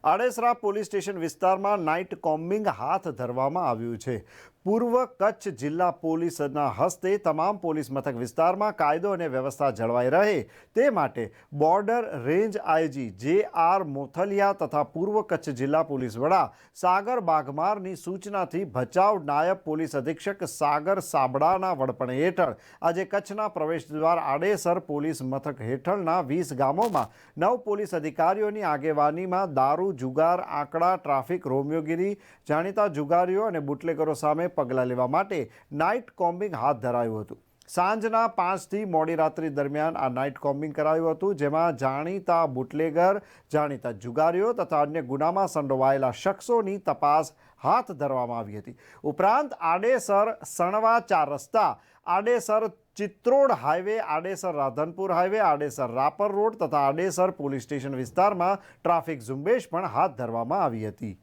Adesara police station વિસ્તારમાં night combing હાથ ધરવામાં આવ્યું છે. પૂર્વ કચ્છ જિલ્લા પોલીસના હસ્તે તમામ પોલીસ મથક વિસ્તારમાં કાયદો અને વ્યવસ્થા જળવાઈ રહે તે માટે બોર્ડર રેન્જ આઈજી જે.આર. મોથલિયા તથા પૂર્વ કચ્છ જિલ્લા પોલીસ વડા સાગર બાગમારની સૂચનાથી ભચાઉ નાયબ પોલીસ અધિક્ષક સાગર સાબડાના વડપણ હેઠળ આજે કચ્છના પ્રવેશદ્વાર આડેસર પોલીસ મથક હેઠળના 20 ગામોમાં 9 પોલીસ અધિકારીઓની આગેવાનીમાં દારૂ, જુગાર, આંકડા, ટ્રાફિક, રોમિયોગીરી, જાણીતા જુગારીઓ અને બુટલેગરો સામે પગલાં લેવા માટે નાઇટ કોમ્બિંગ હાથ ધરાયું હતું. સાંજના 5 થી મોડી રાત્રિ દરમિયાન આ નાઇટ કોમ્બિંગ કરાયું હતું, જેમાં જાણીતા બુટલેગર, જાણીતા જુગારીઓ તથા અન્ય ગુનામાં સંડોવાયેલા શખ્સોની તપાસ હાથ ધરવામાં આવી હતી. ઉપરાંત આડેસર સણવા 4 રસ્તા, Adesar Chitrod highway, Adesar Radhanpur highway, Adesar Rapar road તથા આડેસર પોલીસ સ્ટેશન વિસ્તારમાં ટ્રાફિક ઝુંબેશ પણ હાથ ધરવામાં આવી હતી.